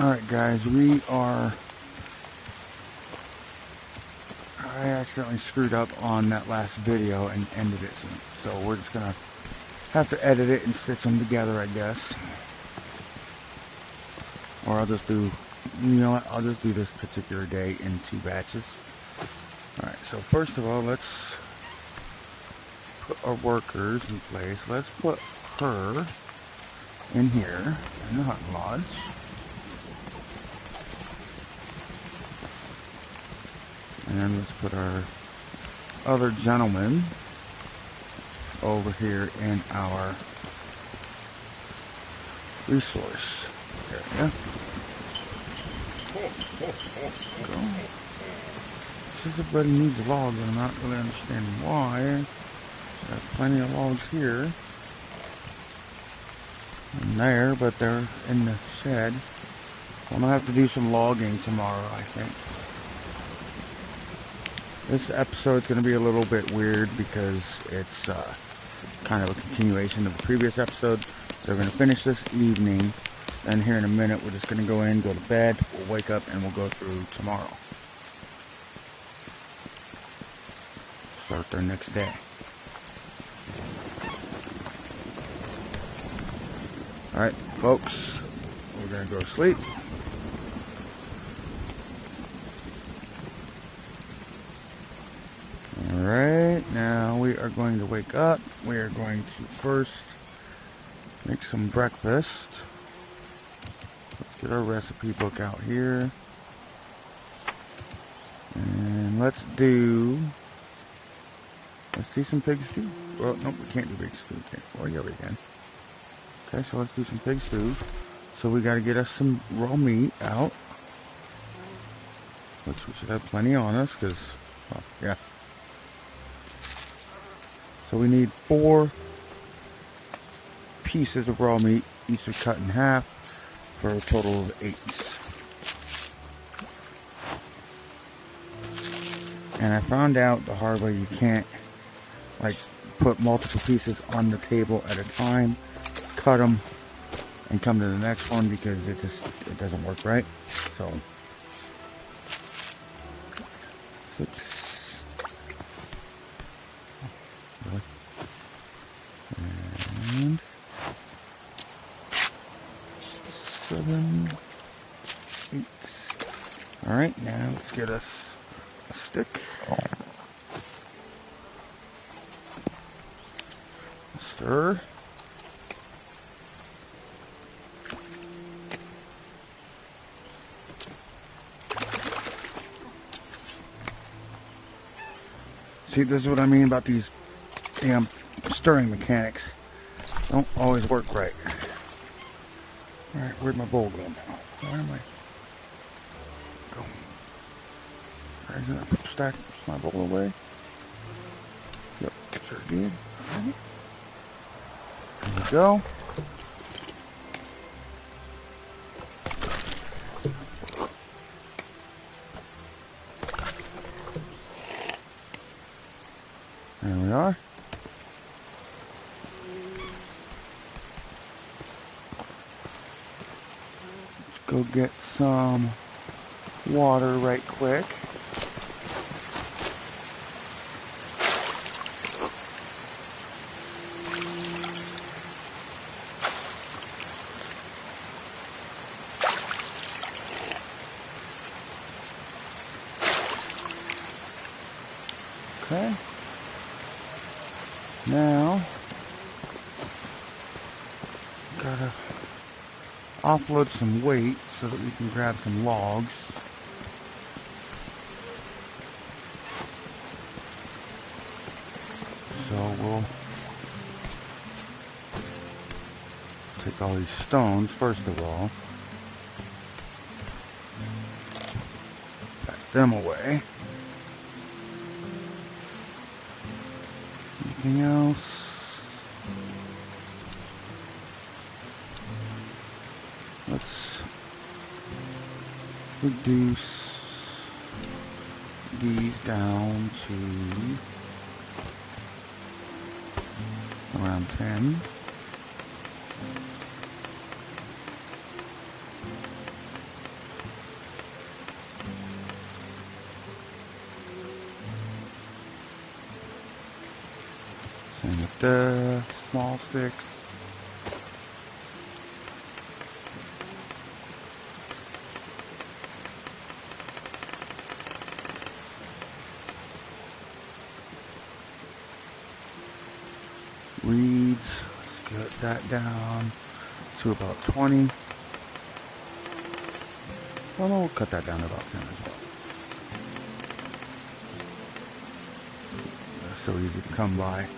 Alright guys, I accidentally screwed up on that last video and ended it soon. So we're just gonna have to edit it and stitch them together, I guess. Or I'll just do, you know what, I'll just do this particular day in 2 batches. Alright, so first of all, let's put our workers in place. Let's put her in here, in the hunting lodge. And then let's put our other gentleman over here in our resource area. Go. Since everybody needs logs, I'm not really understanding why. There's plenty of logs here and there, but they're in the shed. I'm gonna have to do some logging tomorrow, I think. This episode's going to be a little bit weird because it's kind of a continuation of the previous episode. So we're going to finish this evening, and here in a minute we're just going to go in, go to bed, we'll wake up, and we'll go through tomorrow. Start their next day. Alright, folks, we're going to go to sleep. Alright, now we are going to wake up. We are going to first make some breakfast. Let's get our recipe book out here. And let's do some pig stew. Well, nope, we can't do pig stew. Okay, well, yeah, we can. Okay, so let's do some pig stew. So we got to get us some raw meat out, which we should have plenty on us because, well, yeah. So we need 4 pieces of raw meat, each are cut in half, for a total of 8. And I found out the hard way you can't like put multiple pieces on the table at a time, cut them, and come to the next one because it doesn't work right. So 6. And 7, 8. Alright, now let's get us a stick. Stir. See, this is what I mean about these damn stirring mechanics. Don't always work right. Alright, where'd my bowl go now? Where am I? Go. Alright, did I stack my bowl away? Yep, sure did. Alright. There we go. There we are. Let's go get some water right quick. Okay. Now, gotta offload some weight so that we can grab some logs. So we'll take all these stones first of all, pack them away. Anything else? Let's reduce these down to around 10. with the small sticks. Reeds, let's get that down to about 20. Well, no, we'll cut that down to about 10 as well. They're so easy to come by.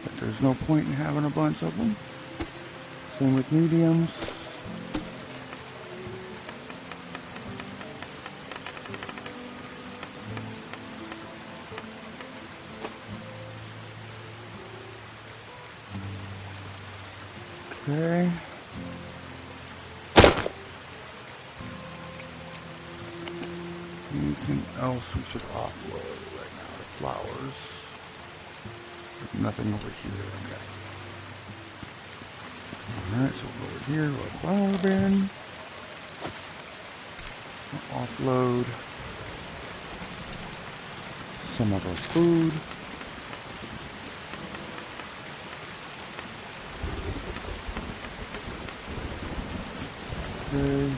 But there's no point in having a bunch of them. Same with mediums. Okay. Anything else we should offload right now? The flowers. Nothing over here. Okay. Alright, so we'll go over here to our flower bin. We'll offload some of our food. Okay.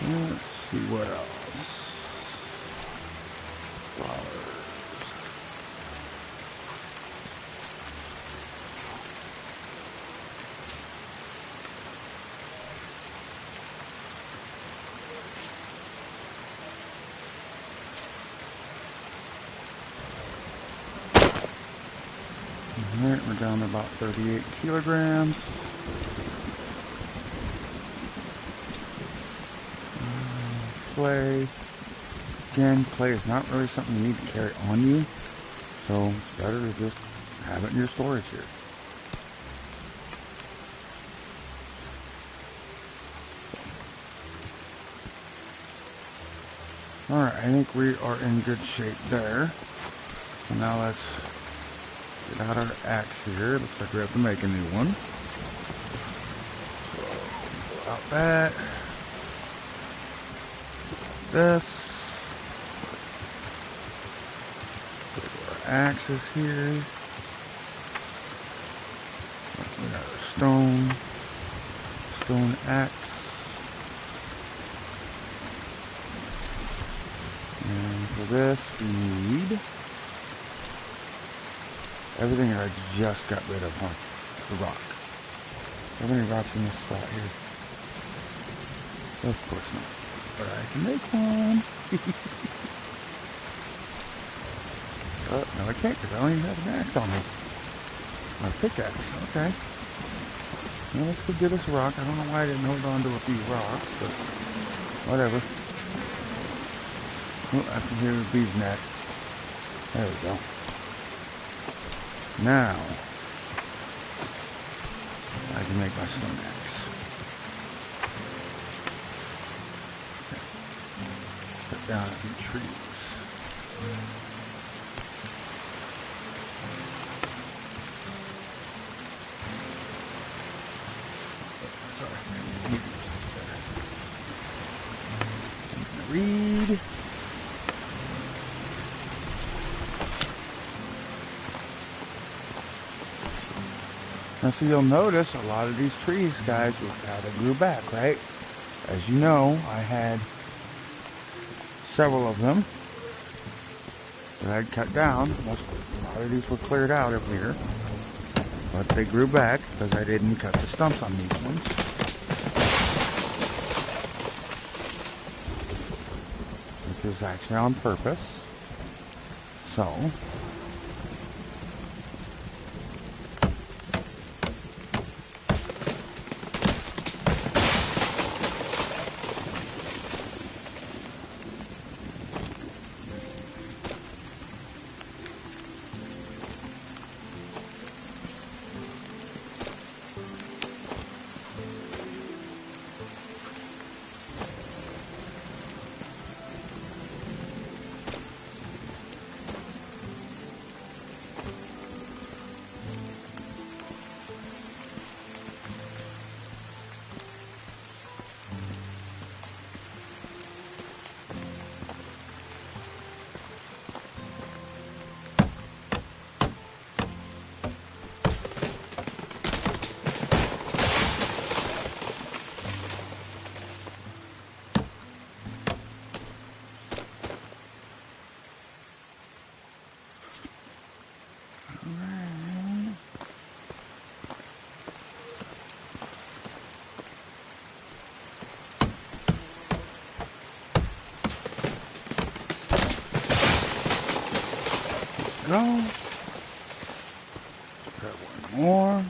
Let's see what else. Flowers. Alright, we're down to about 38 kilograms. Clay. Again, clay is not really something you need to carry on you, so it's better to just have it in your storage here. Alright, I think we are in good shape there. So now let's get out our axe here. Looks like we have to make a new one. So, pull out that. This. Put our axes here. We got our stone axe. And for this, we need everything I just got rid of, huh? The rock. Everything rocks in this spot here. Of course not. But I can make one. Oh, no I can't because I don't even have an axe on me. My pickaxe, okay. Well, let's go get us a rock. I don't know why I didn't hold on to a few rocks, but whatever. Oh, I can hear the bees net. There we go. Now, I can make my stone axe. Down a few trees. Sorry. Read. Now, so you'll notice a lot of these trees, guys, look how they grew back, right? As you know, I had several of them that I'd cut down. A lot of these were cleared out of here, but they grew back because I didn't cut the stumps on these ones. This is actually on purpose. So, go. Grab one more.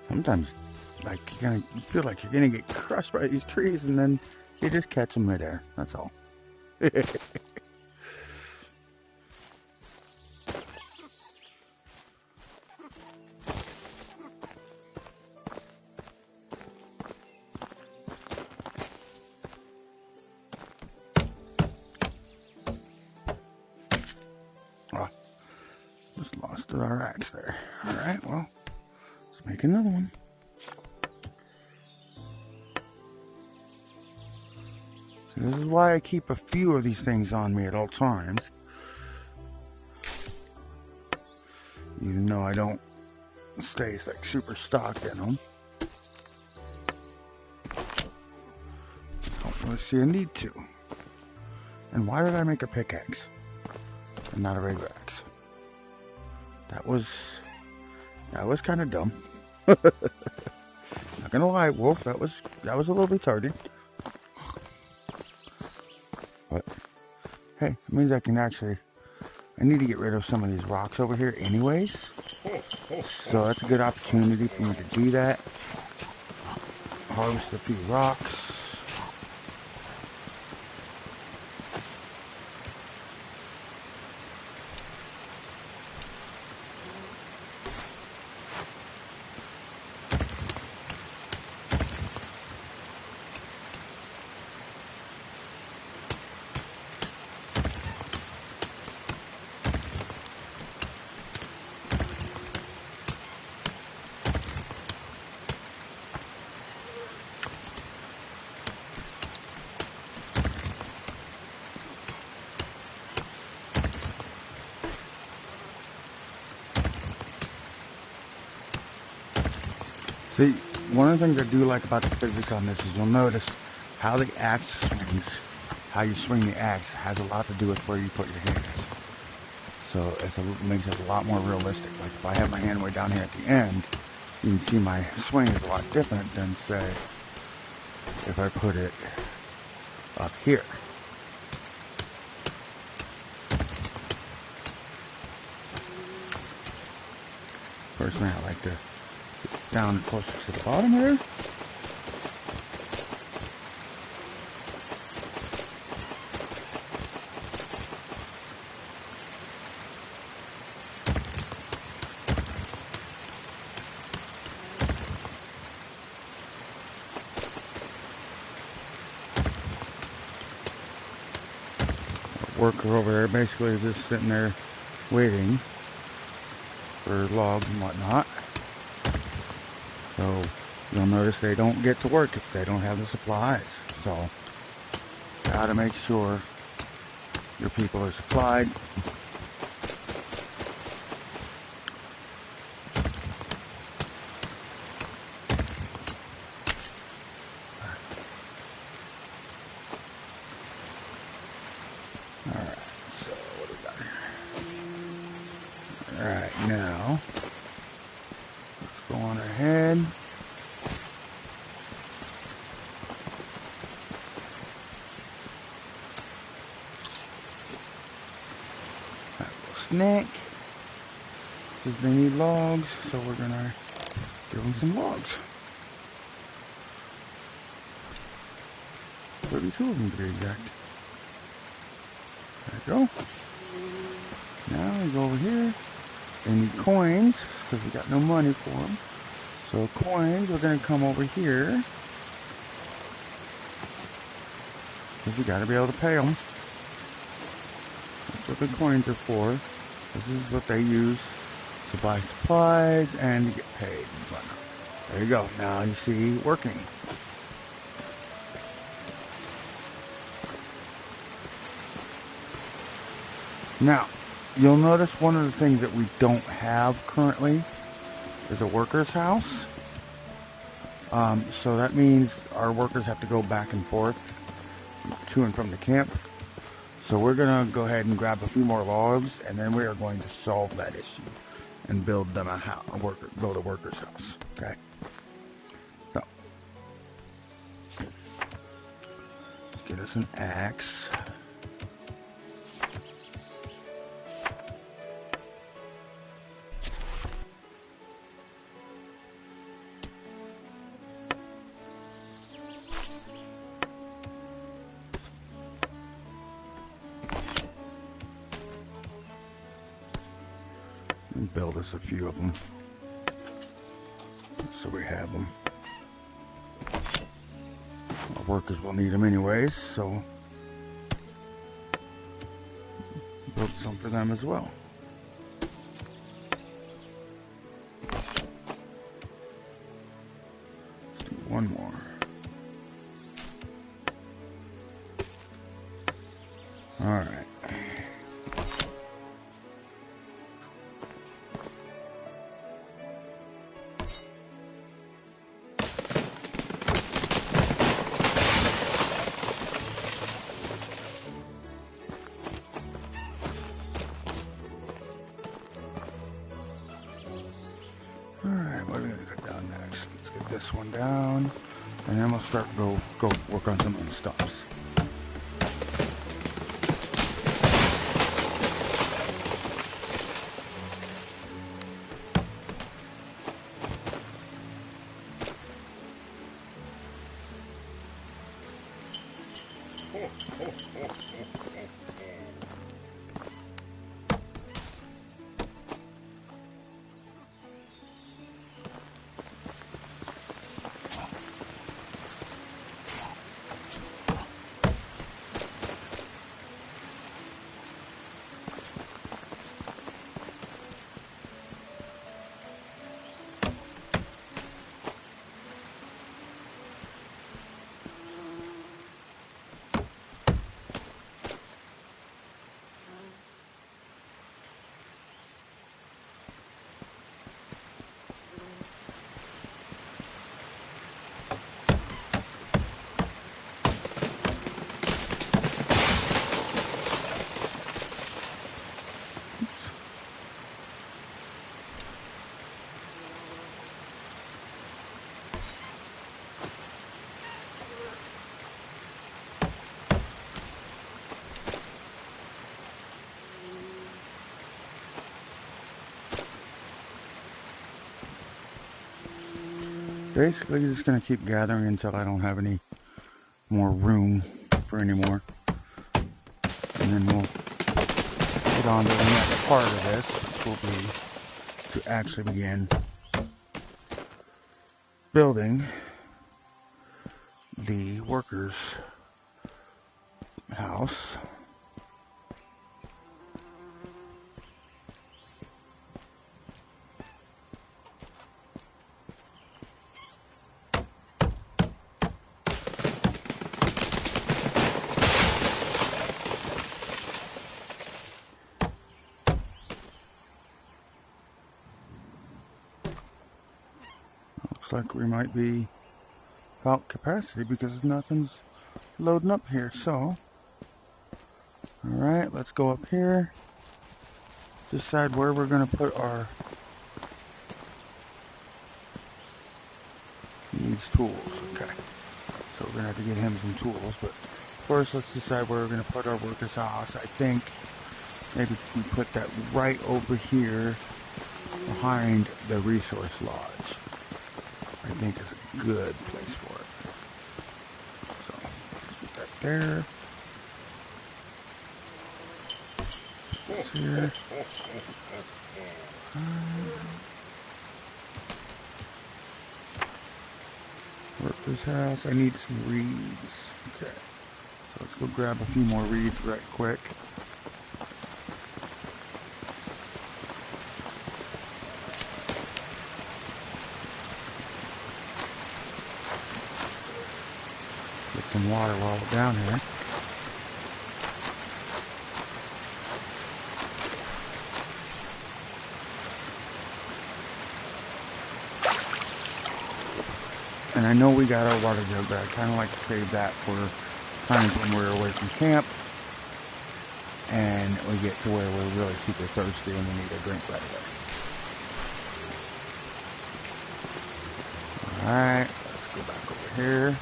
Sometimes, like, you feel like you're gonna get crushed by these trees, and then you just catch them midair. That's all. Oh, just lost our axe there. All right, well, let's make another one. So this is why I keep a few of these things on me at all times. Even though I don't stay like super stocked in them. Don't really see a need to. And why did I make a pickaxe and not a regular axe? That was kind of dumb. Not gonna lie, Wolf, that was a little retarded. But hey, it means I need to get rid of some of these rocks over here anyways. So that's a good opportunity for me to do that. Harvest a few rocks. See, one of the things I do like about the physics on this is you'll notice how the axe swings, how you swing the axe has a lot to do with where you put your hands. So it makes it a lot more realistic. Like if I have my hand way down here at the end, you can see my swing is a lot different than, say, if I put it up here. Personally, I like to get down closer to the bottom here. Worker over there basically is just sitting there waiting for logs and whatnot. So you'll notice they don't get to work if they don't have the supplies. So gotta make sure your people are supplied. Alright, so what do we got here? Alright, now let's go on ahead. Have a little snack. Because they need logs, so we're gonna give them some logs. 32 of them to be exact. There we go. Now we go over here. They need coins because we got no money for them. So coins, we're going to come over here because we got to be able to pay them. That's what the coins are for. This is what they use to buy supplies and to get paid and whatnot. There you go. Now you see working. Now, you'll notice one of the things that we don't have currently is a worker's house. So that means our workers have to go back and forth to and from the camp. So we're going to go ahead and grab a few more logs, and then we are going to solve that issue and build them build a worker's house. Okay. So let's get us an axe. And build us a few of them so we have them. Our workers will need them anyways, so build some for them as well. Let's do one more. All right. Alright, what are we going to cut down next? Let's get this one down, and then we'll start go work on some of the stumps. Basically, just going to keep gathering until I don't have any more room for any more. And then we'll get on to the next part of this, which will be to actually begin building the workers' house. Looks like we might be out capacity because nothing's loading up here. So, alright, let's go up here. Decide where we're going to put our needs tools. Okay, so we're going to have to get him some tools, but first let's decide where we're going to put our workers' house. I think maybe we put that right over here behind the resource lodge. I think is a good place for it. So let's put that there. This here. Workers' house. I need some reeds. Okay. So let's go grab a few more reeds right quick. Get some water while we're down here. And I know we got our water jug, but I kind of like to save that for times when we're away from camp and we get to where we're really super thirsty and we need a drink right away. Alright, let's go back over here.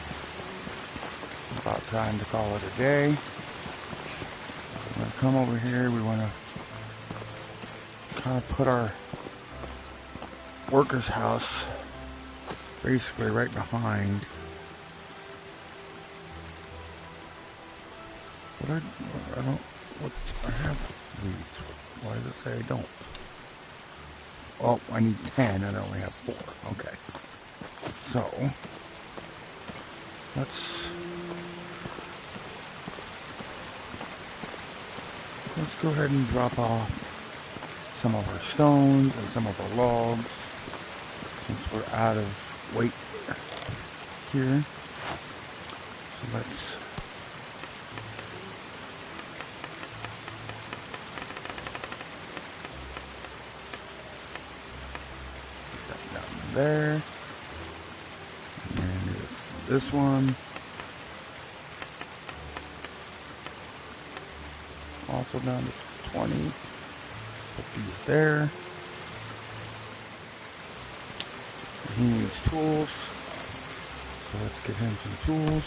About time to call it a day. We're going to come over here. We want to kind of put our worker's house basically right behind. But I have leads. Why does it say I don't? Oh, I need 10 and I only have 4. Okay. So, let's go ahead and drop off some of our stones and some of our logs since we're out of weight here. So let's put that down there. And it's this one. Also down to 20. Put these there. He needs tools. So let's get him some tools.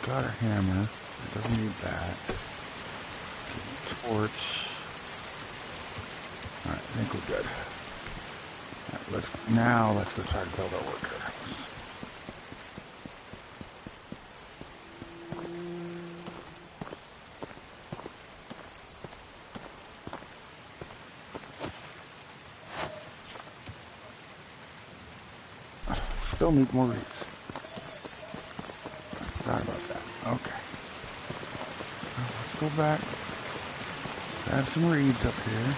Got a hammer. It doesn't need that. Get a torch. Alright, I think we're good. Alright, let's go try to build our worker house. Still need more reeds. I forgot about that. Okay. Well, let's go back. Grab some reeds up here.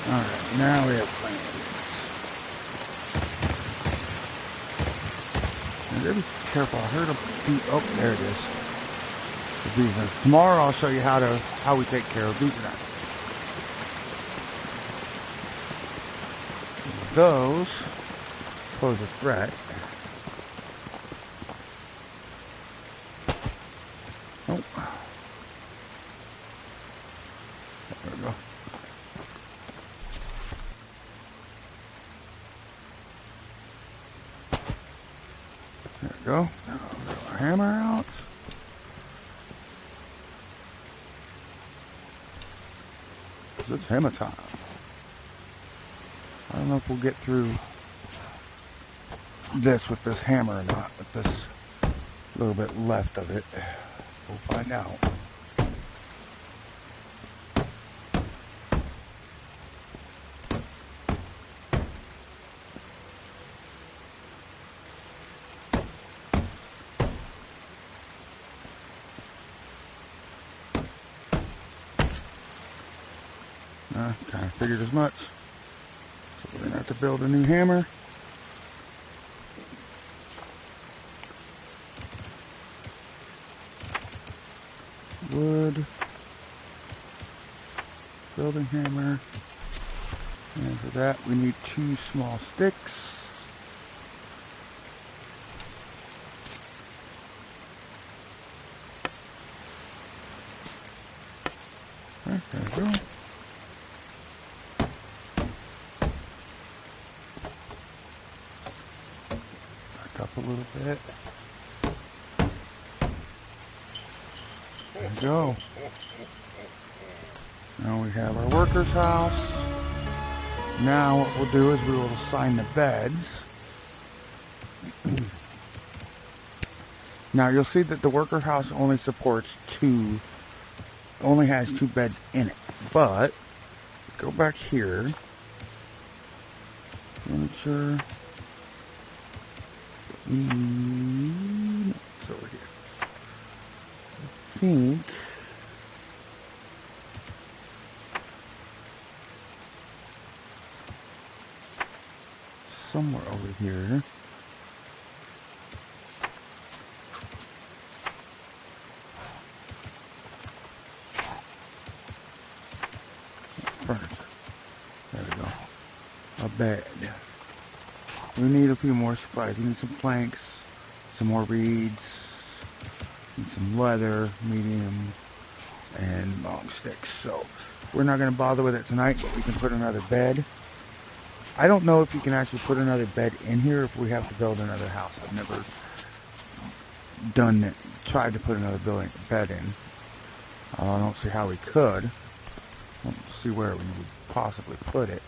Alright, now we have plenty of these. Now, gotta be careful. I heard a bee. Oh, there it is. The bees nest. Tomorrow I'll show you how we take care of bees nests. Those pose a threat. Oh. There we go. There we go. Now I'll get our hammer out. It's hammer time. I don't know if we'll get through this with this hammer or not, with this little bit left of it. We'll find out. Kind of figured as much. So we're going to have to build a new hammer. Wood. Building hammer. And for that we need 2 small sticks. There we go. Up a little bit. There we go. Now we have our worker's house. Now what we'll do is we will assign the beds. Now you'll see that the worker house only supports 2 only has 2 beds in it. But go back here. Furniture. It's over here. I think somewhere over here. Furniture. There we go. A bed. We need a few more supplies. We need some planks, some more reeds, need some leather, medium, and long sticks. So we're not going to bother with it tonight, but we can put another bed. I don't know if you can actually put another bed in here if we have to build another house. I've never done it, tried to put another bed in. I don't see how we could. I don't see where we would possibly put it.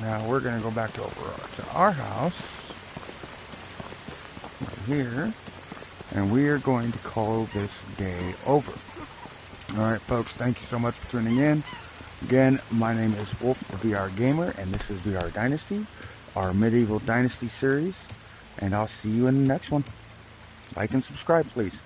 Now we're going to go back to our house right here, and we are going to call this day over. Alright folks, thank you so much for tuning in. Again, my name is Wolf VR Gamer, and this is VR Dynasty, our Medieval Dynasty series, and I'll see you in the next one. Like and subscribe, please.